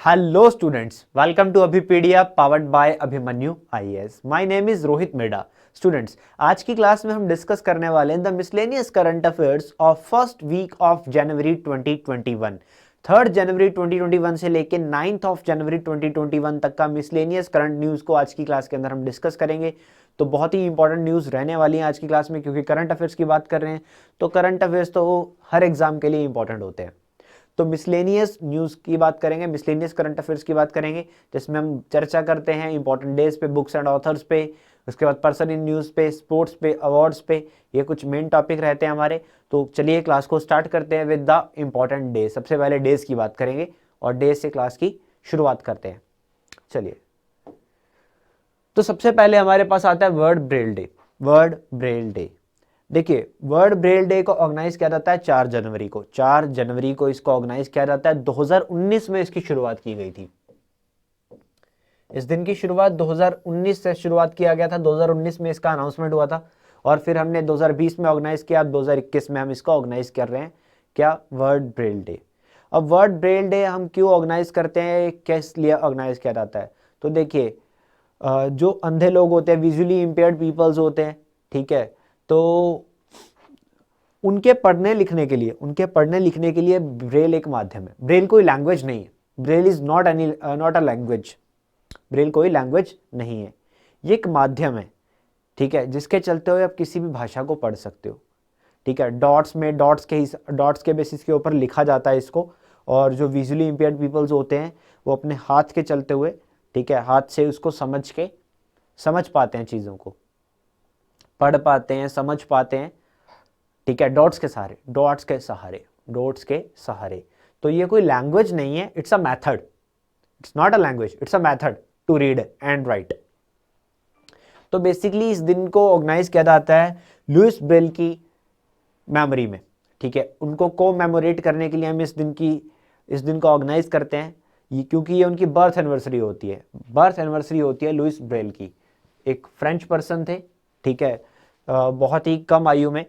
Hello students, welcome to Abhipedia powered by Abhimanyu IAS. My name is Rohit Meda. Students, आज की class में हम डिस्कस करने वाले हैं the miscellaneous current affairs of first week of January 2021। 3 जनवरी 2021 से लेकर 9 जनवरी 2021 तक का मिसलेनियस करंट न्यूज़ को आज की क्लास के अंदर हम डिस्कस करेंगे। तो बहुत ही इंपॉर्टेंट न्यूज़ रहने वाली है आज की क्लास में, क्योंकि करंट अफेयर्स की बात कर रहे हैं तो करंट अफेयर्स तो हर एग्जाम के लिए इंपॉर्टेंट होते हैं। तो मिसलेनियस न्यूज़ की बात करेंगे, मिसलेनियस करंट अफेयर्स की बात करेंगे, जिसमें हम चर्चा करते हैं इंपॉर्टेंट डेज पे, बुक्स एंड ऑथर्स पे, उसके बाद पर्सन इन न्यूज़ पे, स्पोर्ट्स पे, अवार्ड्स पे। ये कुछ मेन टॉपिक रहते हैं हमारे। तो चलिए क्लास को स्टार्ट करते हैं विद द इंपॉर्टेंट डेज। सबसे पहले डेज की बात करेंगे और डेज से क्लास की शुरुआत करते हैं। चलिए, तो सबसे पहले हमारे पास आता है world Braille day. World Braille day, देखिए, वर्ल्ड ब्रेल डे को ऑर्गेनाइज किया जाता है 4 जनवरी को। 4 जनवरी को इसको ऑर्गेनाइज किया जाता है। 2019 में इसकी शुरुआत की गई थी। इस दिन की शुरुआत 2019 से शुरुआत किया गया था। 2019 में इसका अनाउंसमेंट हुआ था और फिर हमने 2020 में ऑर्गेनाइज किया। 2021 में हम इसको ऑर्गेनाइज कर रहे हैं, क्या, वर्ल्ड ब्रेल डे। अब वर्ल्ड ब्रेल डे हम क्यों ऑर्गेनाइज करते हैं, किस लिए ऑर्गेनाइज किया जाता है? तो देखिए, जो अंधे लोग होते हैं, विजुअली इम्पेयर्ड पीपल्स होते हैं, ठीक है, तो उनके पढ़ने लिखने के लिए ब्रेल एक माध्यम है। ब्रेल कोई लैंग्वेज नहीं है। Braille is not a language. Braille कोई लैंग्वेज नहीं है, ये एक माध्यम है, ठीक है, जिसके चलते हुए आप किसी भी भाषा को पढ़ सकते हो, ठीक है। डॉट्स के बेसिस के ऊपर लिखा जाता है इसको, और जो विजुअली इम्पेयर्ड पीपल्स होते हैं वो अपने हाथ के चलते हुए, ठीक है, हाथ से उसको समझ पाते हैं, चीज़ों को पढ़ पाते हैं, समझ पाते हैं, ठीक है, डॉट्स के सहारे। तो ये कोई लैंग्वेज नहीं है, it's a method. It's not a language, it's a method to read and write. तो बेसिकली इस दिन को ऑर्गेनाइज किया जाता है लुइस ब्रेल की मेमोरी में, ठीक है। उनको कोमेमोरेट करने के लिए हम इस दिन को ऑर्गेनाइज करते हैं, क्योंकि ये उनकी बर्थ एनिवर्सरी होती है लुइस ब्रेल की। एक फ्रेंच पर्सन थे, ठीक है, बहुत ही कम आयु में,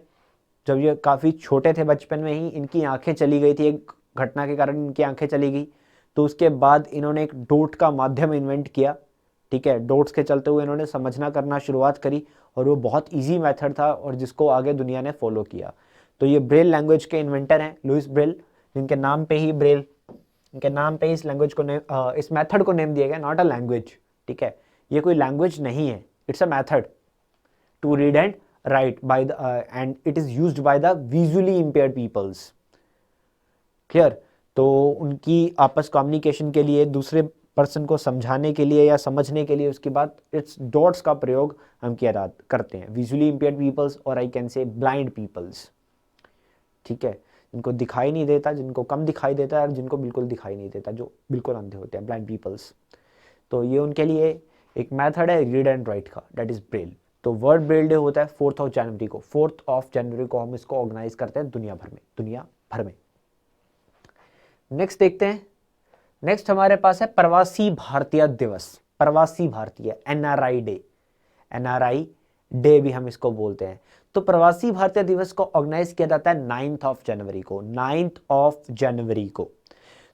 जब ये काफ़ी छोटे थे, बचपन में ही इनकी आंखें चली गई थी। एक घटना के कारण इनकी आंखें चली गई। तो उसके बाद इन्होंने एक डॉट का माध्यम इन्वेंट किया, ठीक है। डॉट्स के चलते हुए इन्होंने समझना करना शुरुआत करी, और वो बहुत इजी मेथड था और जिसको आगे दुनिया ने फॉलो किया। तो ये ब्रेल लैंग्वेज के इन्वेंटर हैं लुइस ब्रेल, जिनके नाम पे ही ब्रेल, इनके नाम पे इस लैंग्वेज को इस मेथड को नेम दिया गया, नॉट अ लैंग्वेज, ठीक है। ये कोई लैंग्वेज नहीं है, it's a method to read and write by the and it is used by the visually impaired peoples। Clear? तो उनकी आपस कम्युनिकेशन के लिए, दूसरे पर्सन को समझाने के लिए या समझने के लिए, उसके बाद इट्स डॉट्स का प्रयोग हम करते हैं। विजुअली इम्पेयर्ड पीपल्स, और I can say blind peoples, ठीक है, जिनको दिखाई नहीं देता, जिनको कम दिखाई देता है, और जिनको बिल्कुल दिखाई नहीं देता, जो बिल्कुल अंधे होते हैं, ब्लाइंड पीपल्स। तो ये उनके लिए एक मेथड है रीड एंड राइट का, दैट इज ब्रेल। तो वर्ल्ड ब्रेल डे होता है 4 जनवरी को। 4 जनवरी को हम इसको ऑर्गेनाइज करते हैं दुनिया भर में। नेक्स्ट देखते हैं। नेक्स्ट हमारे पास है प्रवासी भारतीय दिवस। प्रवासी भारतीय, एनआरआई डे। एनआरआई डे भी हम इसको बोलते हैं। तो प्रवासी भारतीय दिवस को ऑर्गेनाइज किया जाता है 9 जनवरी को।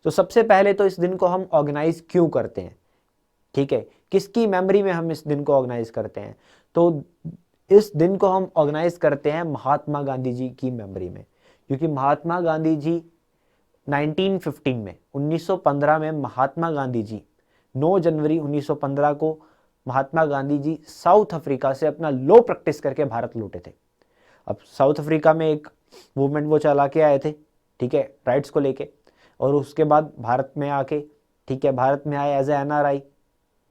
तो सबसे पहले तो इस दिन को हम ऑर्गेनाइज क्यों करते हैं, ठीक है, किसकी मेमोरी में हम इस दिन को ऑर्गेनाइज करते हैं? तो इस दिन को हम ऑर्गेनाइज करते हैं महात्मा गांधी जी की मेमोरी में, क्योंकि महात्मा गांधी जी 1915 में महात्मा गांधी जी 9 जनवरी 1915 को महात्मा गांधी जी साउथ अफ्रीका से अपना लॉ प्रैक्टिस करके भारत लौटे थे। अब साउथ अफ्रीका में एक मूवमेंट वो चला के आए थे, ठीक है, राइट्स को लेके, और उसके बाद भारत में आके, ठीक है, भारत में आए एज ए एनआरआई,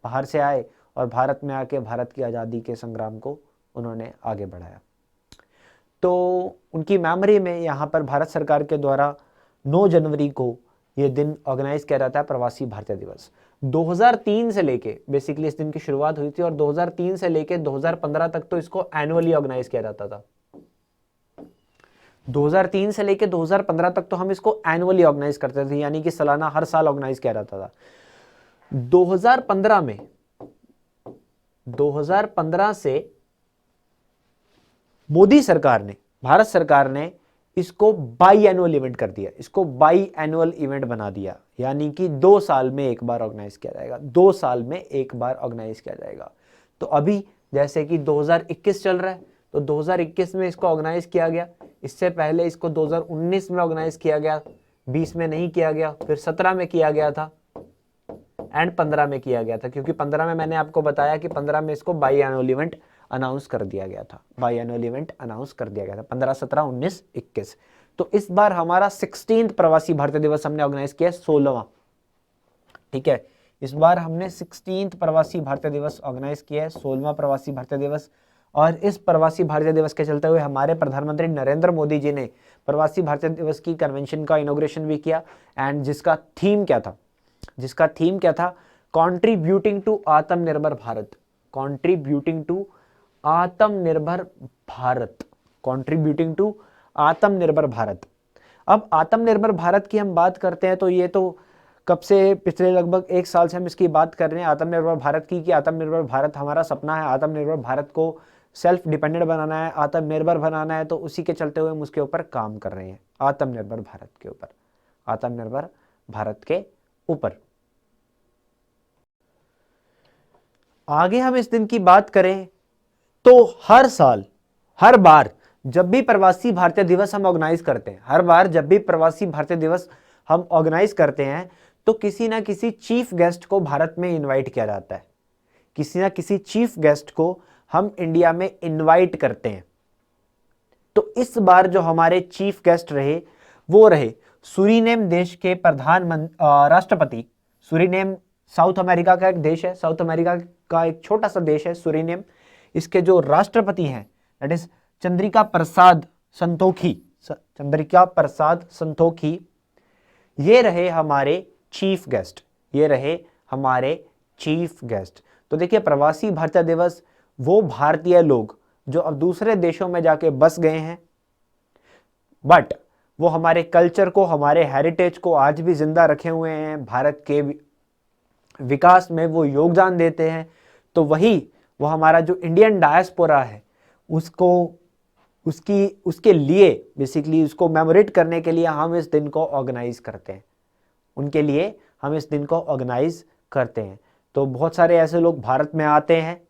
बाहर से आए, और भारत में आके भारत की आज़ादी के संग्राम को उन्होंने आगे बढ़ाया। तो उनकी मेमोरी में यहाँ पर भारत सरकार के द्वारा 9 जनवरी को ये दिन ऑर्गेनाइज किया जाता है, प्रवासी भारतीय दिवस। 2003 से लेके बेसिकली इस दिन की शुरुआत हुई थी, और 2003 से लेके 2015 तक तो इसको एनुअली ऑर्गेनाइज किया जाता था। 2003 से लेके 2015 तक तो हम इसको एनुअली ऑर्गेनाइज करते थे, यानी कि सालाना, हर साल ऑर्गेनाइज किया जाता था। 2015 से मोदी सरकार ने, भारत सरकार ने इसको बाई एनुअल इवेंट कर दिया, इसको बाई एनुअल इवेंट बना दिया, यानी कि 2 साल में एक बार ऑर्गेनाइज किया जाएगा, 2 साल में एक बार ऑर्गेनाइज किया जाएगा। तो अभी जैसे कि 2021 चल रहा है, तो 2021 में इसको ऑर्गेनाइज किया गया, इससे पहले इसको 2019 में ऑर्गेनाइज किया गया, 20 में नहीं किया गया, फिर 17 में किया गया था एंड 15 में किया गया था, क्योंकि 15 में मैंने आपको बताया कि 15 में इसको बाई एनुअल इवेंट अनाउंस कर दिया गया था, बाई एनुअल इवेंट अनाउंस कर दिया गया था 15, 17, 19, 21। तो इस बार हमारा 16th प्रवासी भारतीय दिवस हमने ऑर्गेनाइज किया 16वां, ठीक है। इस बार हमने 16th प्रवासी भारतीय दिवस ऑर्गेनाइज किया है, 16वां प्रवासी भारतीय दिवस। और इस प्रवासी भारतीय दिवस के चलते हुए हमारे प्रधानमंत्री नरेंद्र मोदी जी ने प्रवासी भारतीय दिवस की कन्वेंशन का इनॉग्रेशन भी किया, एंड जिसका थीम क्या था, जिसका थीम क्या था, कॉन्ट्रीब्यूटिंग टू आत्मनिर्भर भारत, कॉन्ट्रीब्यूटिंग टू आत्मनिर्भर भारत, कॉन्ट्रीब्यूटिंग टू आत्मनिर्भर भारत। अब आत्मनिर्भर भारत की हम बात करते हैं तो ये तो कब से, पिछले लगभग 1 साल से हम इसकी बात कर रहे हैं आत्मनिर्भर भारत की, कि आत्मनिर्भर भारत हमारा सपना है, आत्मनिर्भर भारत को सेल्फ डिपेंडेंट बनाना है, आत्मनिर्भर बनाना है, तो उसी के चलते हुए हम उसके ऊपर काम कर रहे हैं, आत्मनिर्भर भारत के ऊपर, आत्मनिर्भर भारत के ऊपर। आगे हम इस दिन की बात करें तो हर साल, हर बार जब भी प्रवासी भारतीय दिवस हम ऑर्गेनाइज करते हैं, हर बार जब भी प्रवासी भारतीय दिवस हम ऑर्गेनाइज करते हैं तो किसी ना किसी चीफ गेस्ट को भारत में इनवाइट किया जाता है, किसी ना किसी चीफ गेस्ट को हम इंडिया में इनवाइट करते हैं। तो इस बार जो हमारे चीफ गेस्ट रहे वो रहे सूरीनेम देश के राष्ट्रपति। सूरीनेम साउथ अमेरिका का एक देश है, साउथ अमेरिका का एक छोटा सा देश है सूरीनेम। इसके जो राष्ट्रपति हैं दैट इज चंद्रिका प्रसाद संतोखी, चंद्रिका प्रसाद संतोखी, ये रहे हमारे चीफ गेस्ट, ये रहे हमारे चीफ गेस्ट। तो देखिए प्रवासी भारतीय दिवस वो भारतीय लोग जो अब दूसरे देशों में जाके बस गए हैं, बट वो हमारे कल्चर को, हमारे हेरिटेज को आज भी जिंदा रखे हुए हैं, भारत के विकास में वो योगदान देते हैं। तो वही वो हमारा जो इंडियन डायस्पोरा है उसको, उसके लिए बेसिकली उसको मेमोरेट करने के लिए हम इस दिन को ऑर्गेनाइज करते हैं, उनके लिए हम इस दिन को ऑर्गेनाइज करते हैं। तो बहुत सारे ऐसे लोग भारत में आते हैं,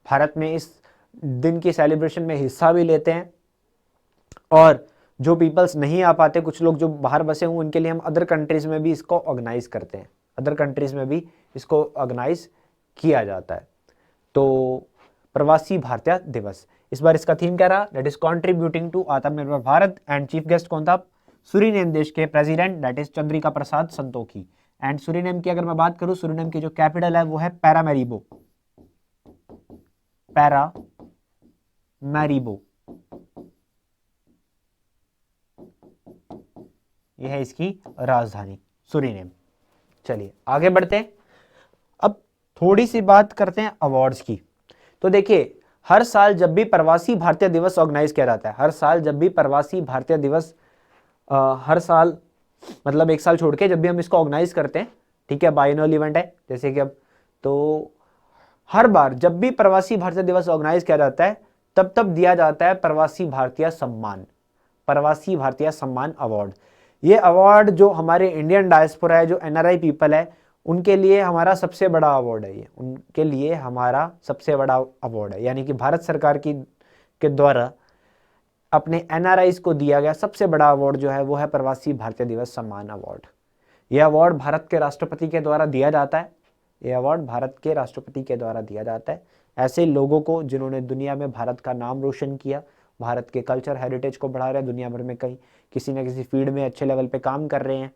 भारत में इस दिन की सेलिब्रेशन में हिस्सा भी लेते हैं, और जो पीपल्स नहीं आ पाते, कुछ लोग जो बाहर बसे हुए, उनके लिए हम अदर कंट्रीज में भी इसको ऑर्गेनाइज करते हैं, अदर कंट्रीज में भी इसको ऑर्गेनाइज किया जाता है। तो प्रवासी भारतीय दिवस इस बार इसका थीम क्या रहा, दैट इज कॉन्ट्रीब्यूटिंग टू आत्मनिर्भर भारत, एंड चीफ गेस्ट कौन था, सूरीनेम देश के president that is Chandrika Prasad Santokhi. And Suriname की अगर मैं बात करूं, सूरीनेम की जो कैपिटल है वो है पैरामैरिबो, पैरामैरिबो, यह है इसकी राजधानी सूरीनेम। चलिए आगे बढ़ते हैं, अब थोड़ी सी बात करते हैं अवार्ड्स की। तो देखिए हर साल जब भी प्रवासी भारतीय दिवस ऑर्गेनाइज किया जाता है, हर साल जब भी प्रवासी भारतीय दिवस हर साल मतलब 1 साल छोड़ के जब भी हम इसको ऑर्गेनाइज करते हैं, ठीक है, बाइनल इवेंट है जैसे कि अब, तो हर बार जब भी प्रवासी भारतीय दिवस ऑर्गेनाइज किया जाता है तब तब दिया जाता है प्रवासी भारतीय सम्मान, प्रवासी भारतीय सम्मान अवार्ड। ये अवार्ड जो हमारे इंडियन डायस्पोरा है, जो एनआरआई पीपल है, उनके लिए हमारा सबसे बड़ा अवार्ड है, ये उनके लिए हमारा सबसे बड़ा अवार्ड है, यानी कि भारत सरकार के द्वारा अपने एनआरआईज को दिया गया सबसे बड़ा अवार्ड जो है वो है प्रवासी भारतीय दिवस सम्मान अवार्ड। यह अवार्ड भारत के राष्ट्रपति के द्वारा दिया जाता है, यह अवार्ड भारत के राष्ट्रपति के द्वारा दिया जाता है ऐसे लोगों को जिन्होंने दुनिया में भारत का नाम रोशन किया, भारत के कल्चर हेरिटेज को बढ़ा रहे हैं, दुनिया भर में कहीं किसी न किसी फील्ड में अच्छे लेवल पे काम कर रहे हैं,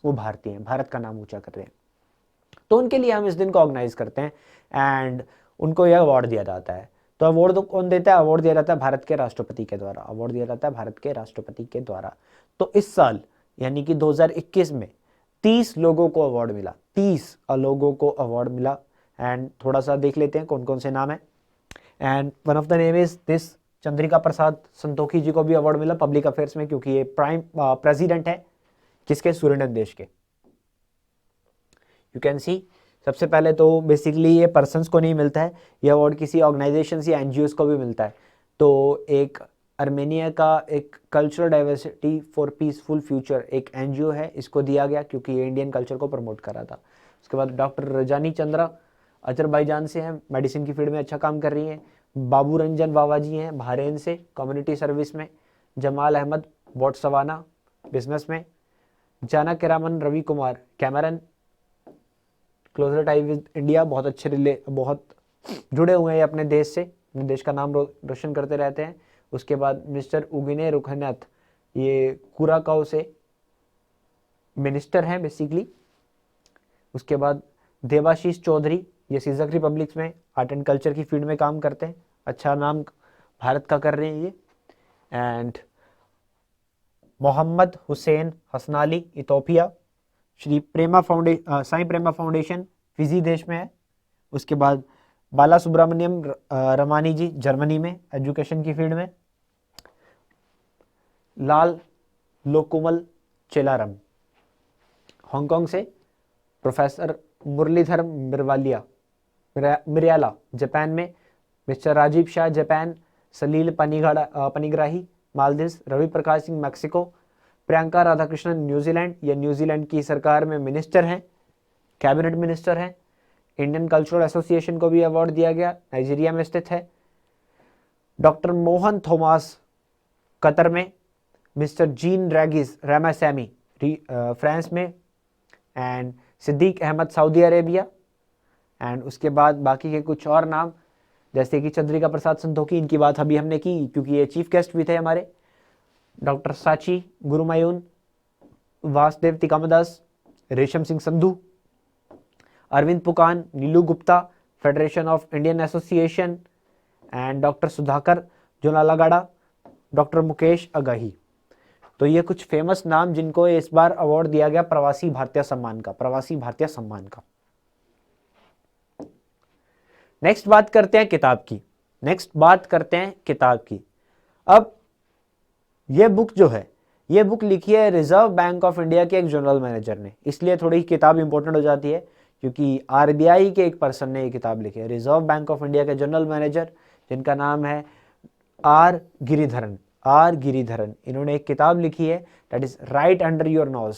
वो भारतीय हैं, भारत का नाम ऊंचा कर रहे हैं। तो उनके लिए हम इस दिन को ऑर्गेनाइज करते हैं एंड उनको यह अवार्ड दिया जाता है। तो अवार्ड कौन देता है, अवार्ड दिया जाता है भारत के राष्ट्रपति के द्वारा, अवार्ड दिया जाता है भारत के राष्ट्रपति के द्वारा। तो इस साल यानी कि 2021 में 30 लोगों को अवार्ड मिला, 30 लोगों को अवार्ड मिला। एंड थोड़ा सा देख लेते हैं कौन कौन से नाम है। And one of the name is this Chandrika Prasad Santokhi ji को भी अवार्ड मिला पब्लिक अफेयर्स में, क्योंकि ये प्रेसिडेंट है किसके, सूरीनेम देश के। यू कैन सी, सबसे पहले तो बेसिकली ये पर्सन्स को नहीं मिलता है, ये अवार्ड किसी ऑर्गेनाइजेशन या एनजीओ को भी मिलता है। तो एक आर्मेनिया का एक cultural diversity for peaceful future एक एनजीओ है, इसको दिया गया क्योंकि ये इंडियन कल्चर को प्रमोट कर रहा था। उसके बाद डॉक्टर रजानी चंद्रा अजरबैजान से हैं, मेडिसिन की फील्ड में अच्छा काम कर रही हैं। बाबू रंजन बाबा जी हैं बहरीन से, कम्युनिटी सर्विस में। जमाल अहमद बोट्सवाना, बिजनेस में। Janak Raman Ravi Kumar Cameroon, closer tie with India, बहुत अच्छे बहुत जुड़े हुए हैं अपने देश से, अपने देश का नाम रोशन करते रहते हैं। उसके बाद मिस्टर उगिने रुखनथ, ये कुराकाओ से मिनिस्टर हैं बेसिकली। उसके बाद देवाशीष चौधरी, ये सिजक रिपब्लिक में आर्ट एंड कल्चर की फील्ड में काम करते हैं, अच्छा नाम भारत का कर रहे हैं ये। And Mohammed Hussain Hasanali Ethiopia, Shri Prema Sai Prema foundation Fiji देश में है। उसके बाद बाला सुब्रमण्यम रमानी जी जर्मनी में एजुकेशन की फील्ड में। लाल लोकुमल चेलारम हांगकांग से। प्रोफेसर मुरलीधर मिर्याला जापान में। Mister Rajiv Shah Japan. Salil Panigrahi Maldives. Ravi Prakash Singh Mexico. Priyanka Radhakrishnan New Zealand, ये न्यूजीलैंड की सरकार में मिनिस्टर हैं, कैबिनेट मिनिस्टर हैं। इंडियन कल्चरल एसोसिएशन को भी अवार्ड दिया गया, नाइजीरिया में स्थित है। डॉक्टर मोहन थॉमस कतर में। Mister Jean Regis Ramasamy France में। And Siddique Ahmed Saudi Arabia. And उसके बाद बाकी के कुछ और नाम जैसे कि चंद्रिका प्रसाद संतोखी, इनकी बात अभी हमने की क्योंकि ये चीफ गेस्ट भी थे हमारे। डॉक्टर साची गुरुमायून, Vasudev Tikamdas, Resham Singh Sandhu, Arvind Pukan, Neelu Gupta, federation of Indian association. And doctor Sudhakar Jonnalagadda, doctor Mukesh Aghi. तो ये कुछ फेमस नाम जिनको इस बार अवार्ड दिया गया प्रवासी भारतीय सम्मान का, प्रवासी भारतीय सम्मान का। नेक्स्ट बात करते हैं किताब की। अब ये बुक जो है, ये बुक लिखी है रिजर्व बैंक ऑफ इंडिया के एक जनरल मैनेजर ने, इसलिए थोड़ी किताब इंपॉर्टेंट हो जाती है क्योंकि आरबीआई के एक पर्सन ने ये किताब लिखी है। रिजर्व बैंक ऑफ इंडिया के जनरल मैनेजर जिनका नाम है आर गिरिधरन, इन्होंने एक किताब लिखी है, that is right under your nose,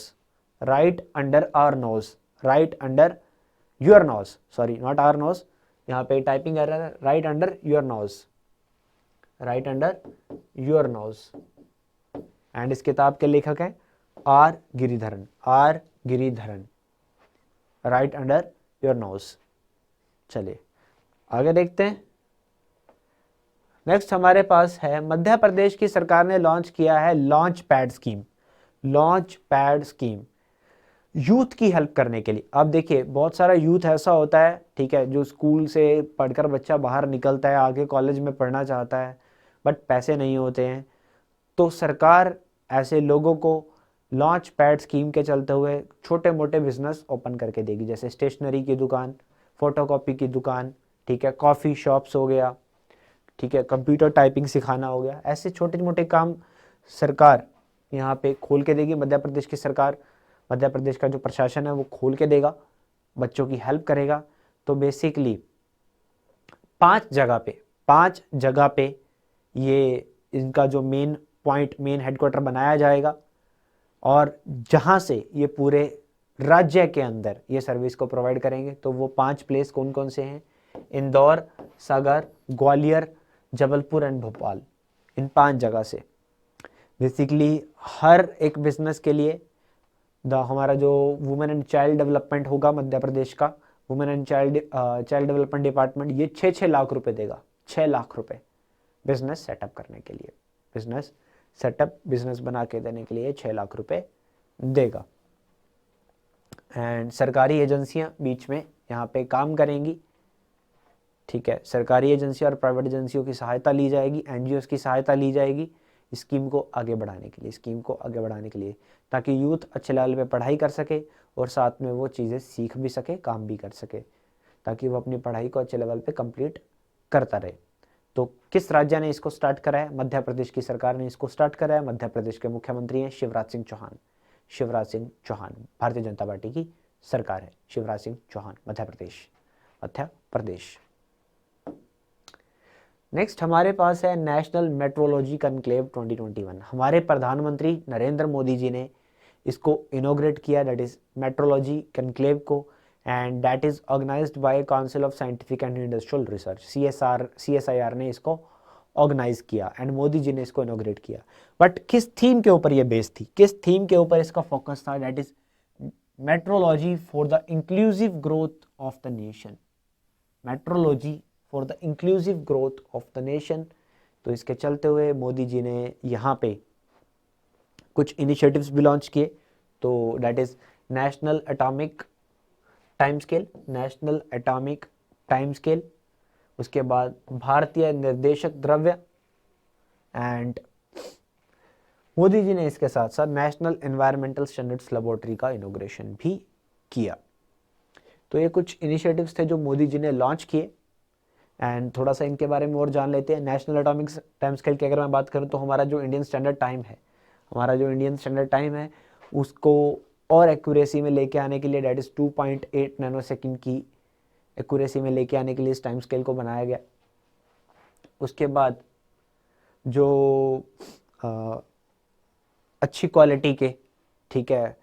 right under our nose, right under your nose, sorry not our nose, यहाँ पे टाइपिंग एरर है, right under your nose, right under your nose. And इस किताब के लेखक हैं R Giridharan, right under your nose. चलिए आगे देखते हैं। नेक्स्ट हमारे पास है मध्य प्रदेश की सरकार ने लॉन्च किया है लॉन्च पैड स्कीम यूथ की हेल्प करने के लिए। अब देखिए बहुत सारा यूथ ऐसा होता है, ठीक है, जो स्कूल से पढ़कर बच्चा बाहर निकलता है, आगे कॉलेज में पढ़ना चाहता है बट पैसे नहीं होते हैं, तो सरकार ऐसे लोगों को लॉन्च पैड स्कीम के चलते हुए छोटे मोटे बिजनेस ओपन करके देगी, जैसे स्टेशनरी की दुकान, फोटोकॉपी की दुकान, ठीक है, कॉफ़ी शॉप्स हो गया, ठीक है, कंप्यूटर टाइपिंग सिखाना हो गया, ऐसे छोटे मोटे काम सरकार यहाँ पे खोल के देगी। मध्य प्रदेश की सरकार, मध्य प्रदेश का जो प्रशासन है वो खोल के देगा, बच्चों की हेल्प करेगा। तो बेसिकली 5 जगह पे ये इनका जो मेन पॉइंट, मेन हेडक्वार्टर बनाया जाएगा और जहाँ से ये पूरे राज्य के अंदर ये सर्विस को प्रोवाइड करेंगे। तो वो 5 प्लेस कौन कौन से हैं? इंदौर, सागर, ग्वालियर, जबलपुर एंड भोपाल। इन 5 जगह से बेसिकली हर एक बिजनेस के लिए हमारा जो वुमेन एंड चाइल्ड डेवलपमेंट होगा मध्य प्रदेश का, women and child development department, ये 6 लाख रुपए देगा, 6 लाख रुपए बिजनेस सेटअप करने के लिए, बिजनेस बना के देने के लिए 6 लाख रुपए देगा। एंड सरकारी एजेंसियां बीच में यहाँ पे काम करेंगी, ठीक है, सरकारी एजेंसी और प्राइवेट एजेंसियों की सहायता ली जाएगी, एनजीओ की सहायता ली जाएगी स्कीम को आगे बढ़ाने के लिए, ताकि यूथ अच्छे लेवल पे पढ़ाई कर सके और साथ में वो चीज़ें सीख भी सके, काम भी कर सके, ताकि वो अपनी पढ़ाई को अच्छे लेवल पे कंप्लीट करता रहे। तो किस राज्य ने इसको स्टार्ट करा है? मध्य प्रदेश की सरकार ने इसको स्टार्ट करा है। मध्य प्रदेश के मुख्यमंत्री हैं शिवराज सिंह चौहान, भारतीय जनता पार्टी की सरकार है। शिवराज सिंह चौहान, मध्य प्रदेश। नेक्स्ट हमारे पास है नेशनल मेट्रोलॉजी कनक्लेव 2021। हमारे प्रधानमंत्री नरेंद्र मोदी जी ने इसको इनोग्रेट किया, दैट इज मेट्रोलॉजी कनक्लेव को, and that is organised by council of scientific and industrial research, CSIR ने इसको ऑर्गेनाइज किया एंड मोदी जी ने इसको इनोग्रेट किया। बट किस थीम के ऊपर ये बेस्ड थी, किस थीम के ऊपर इसका फोकस था, that is metrology for the inclusive growth of the nation, metrology for the inclusive growth of the nation. तो इसके चलते हुए मोदी जी ने यहाँ पे कुछ इनिशिएटिव्स भी लॉन्च किए। तो that is national atomic time scale, national atomic time scale, उसके बाद भारतीय निर्देशक द्रव्य, एंड मोदी जी ने इसके साथ साथ नेशनल एनवायरमेंटल स्टैंडर्ड्स लेबोरेटरी का इनोग्रेशन भी किया। तो ये कुछ इनिशिएटिव्स थे जो मोदी जी ने लॉन्च किए, एंड थोड़ा सा इनके बारे में और जान लेते हैं। नेशनल एटॉमिक टाइम स्केल की अगर मैं बात करूं तो हमारा जो इंडियन स्टैंडर्ड टाइम है, हमारा जो इंडियन स्टैंडर्ड टाइम है उसको और एक्यूरेसी में लेके आने के लिए, डेट इज 2.8 नैनो सेकेंड की एक्यूरेसी में लेके आने के लिए इस टाइम स्केल को बनाया गया। उसके बाद जो अच्छी क्वालिटी के, ठीक है,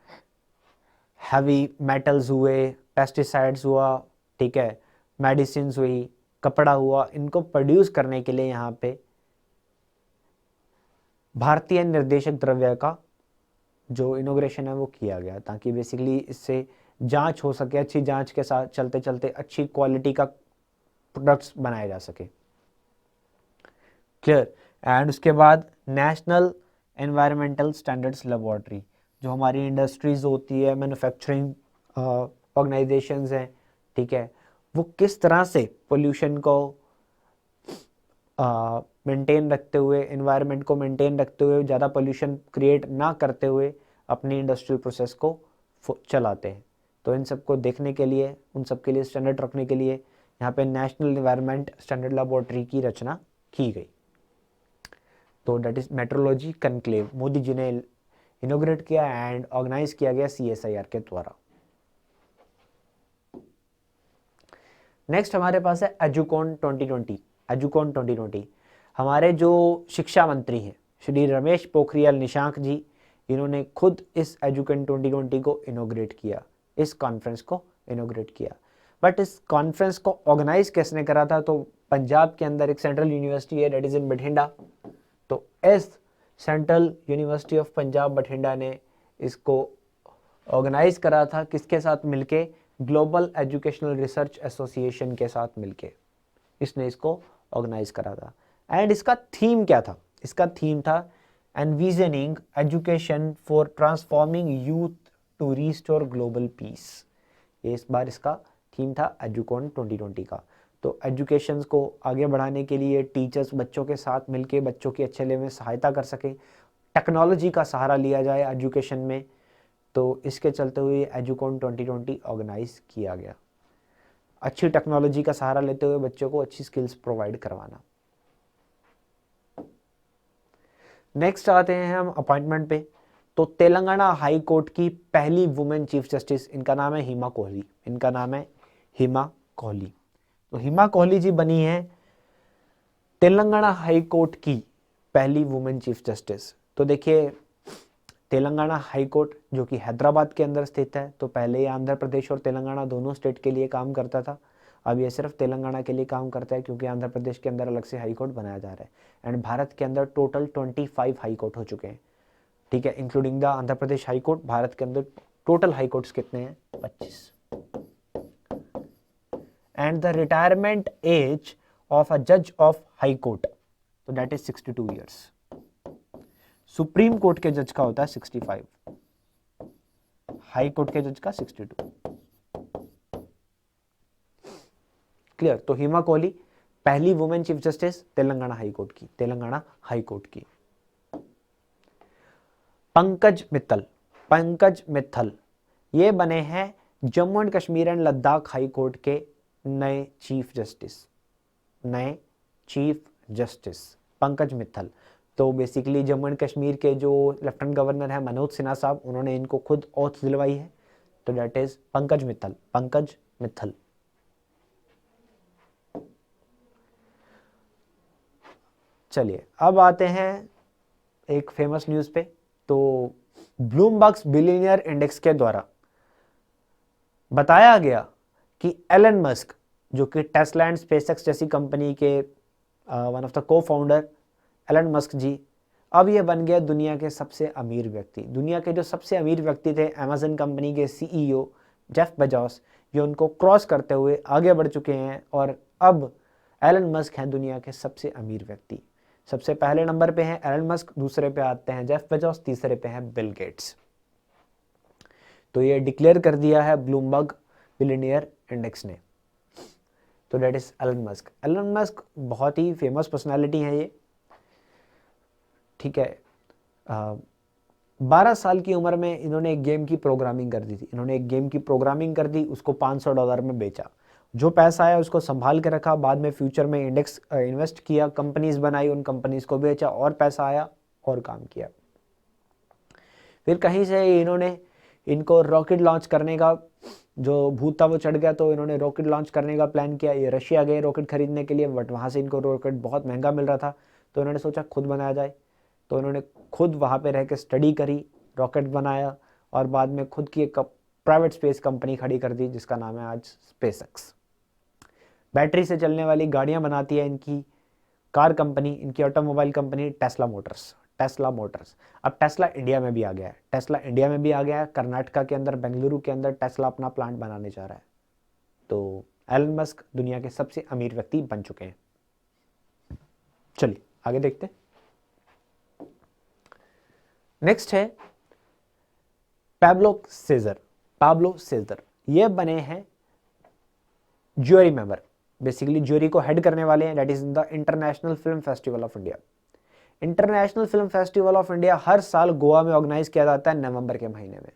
हैवी मेटल्स हुए, पेस्टिसाइड्स हुआ, ठीक है, मेडिसिन हुई, कपड़ा हुआ, इनको प्रोड्यूस करने के लिए यहाँ पे भारतीय निर्देशक द्रव्य का जो इनोग्रेशन है वो किया गया, ताकि बेसिकली इससे जांच हो सके, अच्छी जांच के साथ चलते चलते अच्छी क्वालिटी का प्रोडक्ट्स बनाए जा सके। क्लियर। एंड उसके बाद नेशनल एनवायरमेंटल स्टैंडर्ड्स लेबोरेटरी, जो हमारी इंडस्ट्रीज होती है, मैन्युफैक्चरिंग ऑर्गेनाइजेशंस हैं, ठीक है, वो किस तरह से पोल्यूशन को मेंटेन रखते हुए, एनवायरनमेंट को मेंटेन रखते हुए, ज़्यादा पोल्यूशन क्रिएट ना करते हुए अपनी इंडस्ट्रियल प्रोसेस को चलाते हैं। तो इन सबको देखने के लिए, उन सब के लिए स्टैंडर्ड रखने के लिए यहाँ पे नेशनल एनवायरनमेंट स्टैंडर्ड लेबोरेटरी की रचना की गई। तो that is metrology conclave, Modi ji ने इनोग्रेट किया एंड ऑर्गेनाइज किया गया CSIR के द्वारा। नेक्स्ट हमारे पास है एजुकॉन 2020। एजुकॉन 2020 हमारे जो शिक्षा मंत्री हैं श्री रमेश पोखरियाल निशंक जी, इन्होंने खुद इस एजुकॉन 2020 को इनोग्रेट किया, इस कॉन्फ्रेंस को इनोग्रेट किया। बट इस कॉन्फ्रेंस को ऑर्गेनाइज किसने करा था, तो पंजाब के अंदर एक सेंट्रल यूनिवर्सिटी है, दैट इज इन बठिंडा। तो इस central university of Punjab Bathinda ने इसको ऑर्गेनाइज करा था, किसके साथ मिलके, ग्लोबल एजुकेशनल रिसर्च एसोसिएशन के साथ मिलके इसने इसको ऑर्गेनाइज करा था। एंड इसका थीम क्या था, इसका थीम था envisioning education for transforming youth to restore global peace. इस बार इसका थीम था एजुकॉन 2020 का। तो एजुकेशन को आगे बढ़ाने के लिए टीचर्स बच्चों के साथ मिलके बच्चों की अच्छे लेवल में सहायता कर सके, टेक्नोलॉजी का सहारा लिया जाए एजुकेशन में। तो इसके चलते हुए एजुकॉन 2020 ऑर्गेनाइज किया गया, अच्छी टेक्नोलॉजी का सहारा लेते हुए बच्चों को अच्छी स्किल्स प्रोवाइड करवाना। नेक्स्ट आते हैं हम अपॉइंटमेंट पे। तो तेलंगाना हाई कोर्ट की पहली वुमेन चीफ जस्टिस, इनका नाम है हिमा कोहली, इनका नाम है हिमा कोहली। तो हिमा कोहली जी बनी है तेलंगाना हाई कोर्ट की पहली वुमेन चीफ जस्टिस। तो देखिए तेलंगाना हाई कोर्ट जो कि हैदराबाद के अंदर स्थित है, तो पहले ये आंध्र प्रदेश और तेलंगाना दोनों स्टेट के लिए काम करता था, अब ये सिर्फ तेलंगाना के लिए काम करता है क्योंकि आंध्र प्रदेश के अंदर अलग से हाई कोर्ट बनाया जा रहा है। एंड भारत के अंदर टोटल 25 हाई कोर्ट हो चुके हैं, ठीक है, including the Andhra Pradesh high court. Bharat के अंदर टोटल हाई कोर्ट्स कितने हैं, 25। And the retirement age of a जज ऑफ हाई कोर्ट, तो that is 62 years. Supreme court के जज का होता है 65, हाई कोर्ट के जज का 62। क्लियर। तो हिमा कोहली पहली women chief justice Telangana high court की, तेलंगाना हाई कोर्ट की। पंकज मित्तल, पंकज मित्तल ये बने हैं Jammu and Kashmir and Ladakh high court के नए चीफ जस्टिस, नए चीफ जस्टिस पंकज मित्तल। तो बेसिकली जम्मू एंड कश्मीर के जो लेफ्टिनेंट गवर्नर है मनोज सिन्हा साहब, उन्होंने इनको खुद ओथ दिलवाई है। तो दैट इज पंकज मित्तल, पंकज मित्तल। चलिए अब आते हैं एक फेमस न्यूज़ पे। तो ब्लूमबर्ग बिलियनियर इंडेक्स के द्वारा बताया गया कि एलन मस्क, जो कि टेस्ला एंड स्पेसएक्स जैसी कंपनी के वन ऑफ द को फाउंडर एलन मस्क जी, अब ये बन गया दुनिया के सबसे अमीर व्यक्ति। दुनिया के जो सबसे अमीर व्यक्ति थे अमेजन कंपनी के सीईओ जेफ बेजोस, ये उनको क्रॉस करते हुए आगे बढ़ चुके हैं और अब एलन मस्क हैं दुनिया के सबसे अमीर व्यक्ति। सबसे पहले नंबर पे हैं एलन मस्क, दूसरे पे आते हैं जेफ बेजोस, तीसरे पे हैं बिल गेट्स। तो ये डिक्लेयर कर दिया है ब्लूमबर्ग बिलियनियर इंडेक्स ने। तो that is Elon Musk. Elon Musk बहुत ही फेमस पर्सनालिटी है ये, ठीक है। 12 साल की उम्र में इन्होंने एक गेम की प्रोग्रामिंग कर दी थी। इन्होंने एक गेम की प्रोग्रामिंग कर दी, उसको $500 में बेचा। जो पैसा आया उसको संभाल के रखा, बाद में फ्यूचर में इन्वेस्ट किया, कंपनीज बनाई, उन कंपनीज को बेचा और पैसा आया और काम किया। फिर कहीं से इन्होंने इनको रॉकेट लॉन्च करने का जो भूत था वो चढ़ गया, तो इन्होंने रॉकेट लॉन्च करने का प्लान किया। ये रशिया गए रॉकेट खरीदने के लिए, बट वहाँ से इनको रॉकेट बहुत महंगा मिल रहा था, तो इन्होंने सोचा खुद बनाया जाए। तो इन्होंने खुद वहाँ पे रह के स्टडी करी, रॉकेट बनाया और बाद में खुद की एक प्राइवेट स्पेस कंपनी खड़ी कर दी जिसका नाम है आज स्पेसएक्स। बैटरी से चलने वाली गाड़ियाँ बनाती है इनकी कार कंपनी, इनकी ऑटोमोबाइल कंपनी टेस्ला मोटर्स। अब टेस्ला इंडिया में भी आ गया है। कर्नाटका के अंदर, बेंगलुरु के अंदर टेस्ला अपना प्लांट बनाने जा रहा है। तो एलन मस्क दुनिया के सबसे अमीर व्यक्ति बन चुके हैं। चलिए आगे देखते हैं। नेक्स्ट है पाब्लो सेजर। ये बने हैं ज्यूरी मेंबर, बेसिकली ज्यूरी को हेड करने वाले हैं। That is the international film festival of India. International film festival of India हर साल गोवा में ऑर्गेनाइज किया जाता है नवंबर के महीने में,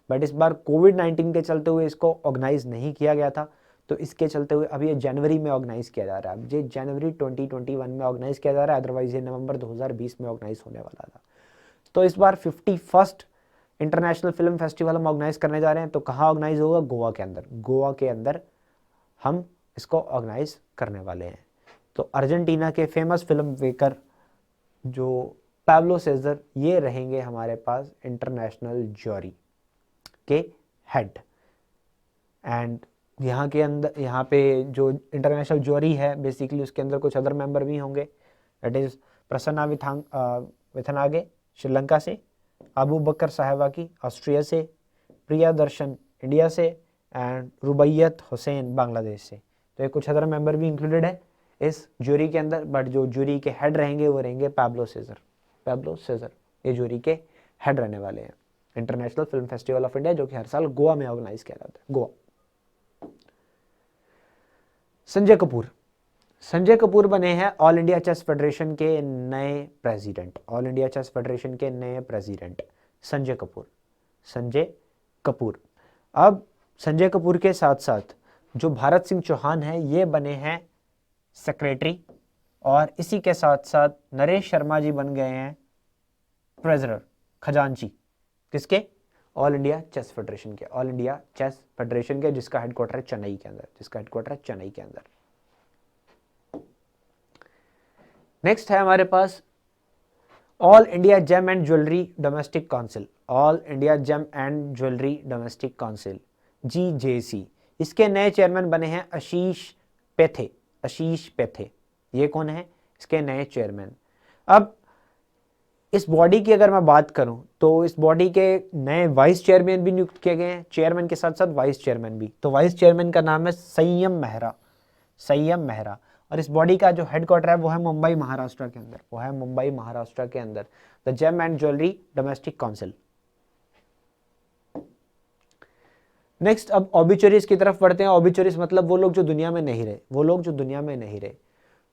बट इस बार कोविड-19 के चलते हुए इसको ऑर्गेनाइज नहीं किया गया था। तो इसके चलते हुए अब ये जनवरी में ऑर्गेनाइज किया जा रहा है। अब ये जनवरी 2021 में ऑर्गेनाइज किया जा रहा है, अदरवाइज ये नवंबर 2020 में ऑर्गेनाइज होने वाला था। तो इस बार 51st इंटरनेशनल फिल्म फेस्टिवल हम ऑर्गेनाइज करने जा रहे हैं। तो कहाँ ऑर्गेनाइज होगा? गोवा के अंदर हम इसको ऑर्गेनाइज करने वाले हैं। तो अर्जेंटीना के फेमस फिल्म मेकर जो पाब्लो सेजर, ये रहेंगे हमारे पास इंटरनेशनल ज्यूरी के हेड। एंड यहाँ पे जो इंटरनेशनल ज्यूरी है बेसिकली उसके अंदर कुछ अदर मेंबर भी होंगे। दैट इज प्रसन्ना विथानागे श्रीलंका से, अबू बकर साहबाकी ऑस्ट्रिया से, प्रिया दर्शन इंडिया से एंड रुबैयत हुसैन बांग्लादेश से। तो ये कुछ अदर मेंबर भी इंक्लूडेड है इस ज्यूरी के अंदर, बट जो ज्यूरी के हेड रहेंगे वो रहेंगे पाब्लो सेजर। ये ज्यूरी के हेड रहने वाले हैं international film festival of India, जो कि हर साल गोवा में ऑर्गेनाइज किया जाता है। गोवा। संजय कपूर बने हैं ऑल इंडिया चेस फेडरेशन के नए प्रेसिडेंट। संजय कपूर। अब संजय कपूर के साथ साथ जो भारत सिंह चौहान है ये बने हैं सेक्रेटरी, और इसी के साथ साथ नरेश शर्मा जी बन गए हैं ट्रेजरर, खजांची। किसके? ऑल इंडिया चेस फेडरेशन के, जिसका हेडक्वार्टर है चेन्नई के अंदर। नेक्स्ट है हमारे पास all India gem and jewellery domestic council, GJC। इसके नए चेयरमैन बने हैं आशीष पेथे। ये कौन है? इसके नए चेयरमैन। अब इस बॉडी की अगर मैं बात करूं तो इस बॉडी के नए वाइस चेयरमैन भी नियुक्त किए गए हैं, चेयरमैन के साथ साथ वाइस चेयरमैन भी। तो वाइस चेयरमैन का नाम है संयम मेहरा, और इस बॉडी का जो हेडक्वार्टर है वो है मुंबई महाराष्ट्र के अंदर। The gem and jewellery domestic council. Next अब ऑबिचुरीज की तरफ बढ़ते हैं। ऑबिचुरीज मतलब वो लोग जो दुनिया में नहीं रहे।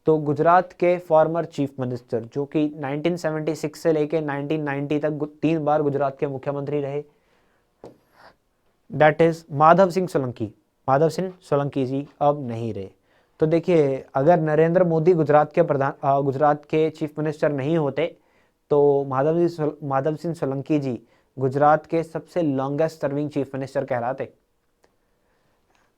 तो गुजरात के फॉर्मर चीफ मिनिस्टर, जो कि 1976 से लेके 1990 तक 3 बार गुजरात के मुख्यमंत्री रहे, दैट इज माधव सिंह सोलंकी जी अब नहीं रहे। तो देखिए, अगर नरेंद्र मोदी गुजरात के चीफ मिनिस्टर नहीं होते तो माधव सिंह सोलंकी जी गुजरात के सबसे लॉन्गेस्ट सर्विंग चीफ मिनिस्टर कहलाते।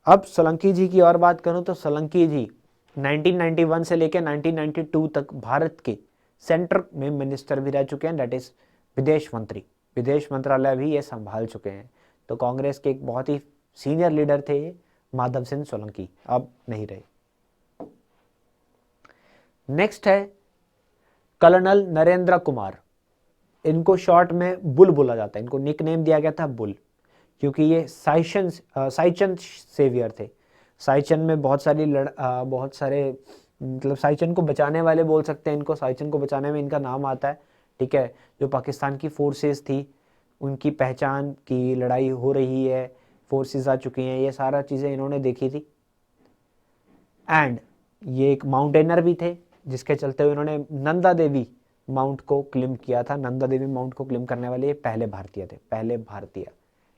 अब सोलंकी जी की और बात करूं तो सोलंकी जी 1991 से लेकर 1992 तक भारत के सेंटर में मिनिस्टर भी रह चुके हैं, दैट इज विदेश मंत्री, विदेश मंत्रालय भी ये संभाल चुके हैं। तो कांग्रेस के एक बहुत ही सीनियर लीडर थे ये माधव सिंह सोलंकी, अब नहीं रहे। नेक्स्ट है कर्नल नरेंद्र कुमार, इनको शॉर्ट में बुल बोला जाता है, इनको निक नेम दिया गया था बुल, क्योंकि ये साइचन सेवियर थे। साइचन में बहुत सारे मतलब साइचन को बचाने वाले बोल सकते हैं इनको, साइचन को बचाने में इनका नाम आता है, ठीक है। जो पाकिस्तान की फोर्सेस थी उनकी पहचान की लड़ाई हो रही है, फोर्सेस आ चुकी हैं, ये सारा चीज़ें इन्होंने देखी थी। एंड ये एक माउंटेनर भी थे, जिसके चलते हुए इन्होंने नंदा देवी माउंट को क्लिम किया था। नंदा देवी माउंट को क्लिम करने वाले ये पहले भारतीय थे, पहले भारतीय।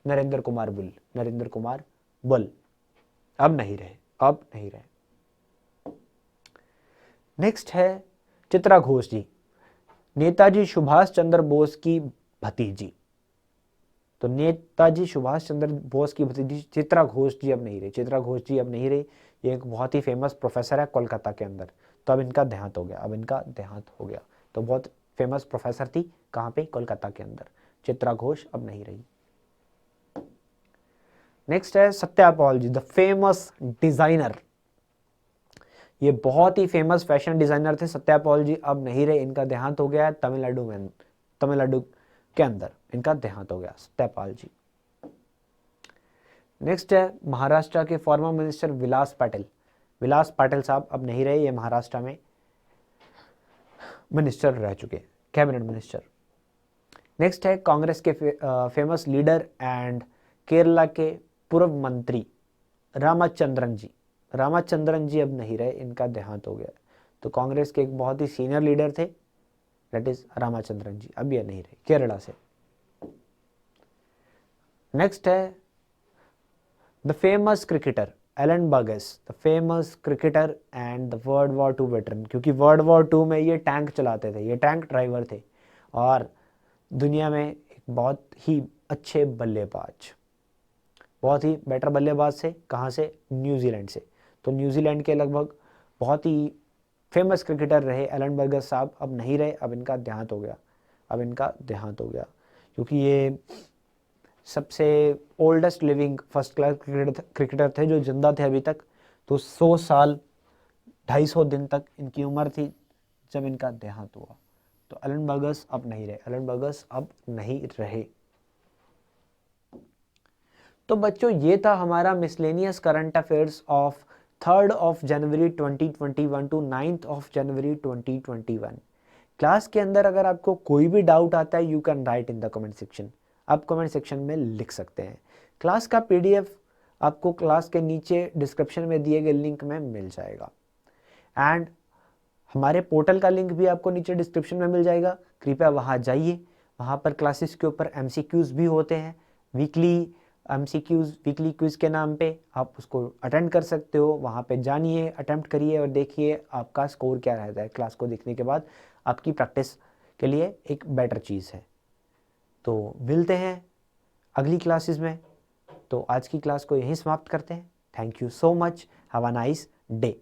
नरेंद्र कुमार बुल, नरेंद्र कुमार बुल अब नहीं रहे, अब नहीं रहे। नेक्स्ट है चित्रा घोष जी, नेताजी सुभाष चंद्र बोस की भतीजी। तो नेताजी सुभाष चंद्र बोस की भतीजी चित्रा घोष जी अब नहीं रही, चित्रा घोष जी अब नहीं रही। ये एक बहुत ही फेमस प्रोफेसर है कोलकाता के अंदर, तो अब इनका देहांत हो गया, अब इनका देहांत हो गया। तो बहुत फेमस प्रोफेसर थी, कहाँ पे? कोलकाता के अंदर। चित्रा घोष अब नहीं रही। नेक्स्ट है Satya Paul ji, the famous designer. ये बहुत ही फेमस फैशन डिजाइनर थे सत्या पॉल जी, अब नहीं रहे, इनका देहांत हो गया है तमिलनाडु में, तमिलनाडु के अंदर इनका देहांत हो गया सत्यपाल जी। नेक्स्ट है महाराष्ट्र के फॉर्मर मिनिस्टर विलास पाटिल। विलास पाटिल साहब अब नहीं रहे, ये महाराष्ट्र में मिनिस्टर रह चुके, कैबिनेट मिनिस्टर। नेक्स्ट है कांग्रेस के फेमस लीडर एंड केरला के पूर्व मंत्री रामचंद्रन जी। रामचंद्रन जी अब नहीं रहे, इनका देहांत हो गया। तो कांग्रेस के एक बहुत ही सीनियर लीडर थे, दैट इज रामचंद्रन जी, अब ये नहीं रहे, केरला से। नेक्स्ट है the famous cricketer Alan Burgess, the famous cricketer and the world war 2 veteran, क्योंकि वर्ल्ड वॉर 2 में ये टैंक चलाते थे, ये टैंक ड्राइवर थे और दुनिया में एक बहुत ही अच्छे बल्लेबाज, बहुत ही बेटर बल्लेबाज से, कहाँ से? न्यूजीलैंड से। तो न्यूजीलैंड के लगभग बहुत ही फेमस क्रिकेटर रहे एलन बर्गस साहब, अब नहीं रहे, अब इनका देहांत हो गया, अब इनका देहांत हो गया, क्योंकि ये सबसे oldest living first class cricketer थे जो जिंदा थे अभी तक। तो 100 साल 250 दिन तक इनकी उम्र थी जब इनका देहांत हुआ। तो एलन बर्गस अब नहीं रहे, एलन बर्गस अब नहीं रहे। तो बच्चों ये था हमारा miscellaneous current affairs of 3rd of January 2021 to 9th of January 2021। Class के अंदर अगर आपको कोई भी डाउट आता है, you can write in the comment section, आप कमेंट सेक्शन में लिख सकते हैं। क्लास का पीडीएफ आपको क्लास के नीचे डिस्क्रिप्शन में दिए गए लिंक में मिल जाएगा, एंड हमारे पोर्टल का लिंक भी आपको नीचे डिस्क्रिप्शन में मिल जाएगा। कृपया वहाँ जाइए, वहाँ पर क्लासेस के ऊपर MCQs भी होते हैं, वीकली MCQs, वीकली क्विज के नाम पे, आप उसको अटेंड कर सकते हो। वहाँ पे जानिए, अटेम्प्ट करिए और देखिए आपका स्कोर क्या रहता है। क्लास को देखने के बाद आपकी प्रैक्टिस के लिए एक बेटर चीज़ है। तो मिलते हैं अगली क्लासेस में। तो आज की क्लास को यहीं समाप्त करते हैं। Thank you so much, have a nice day.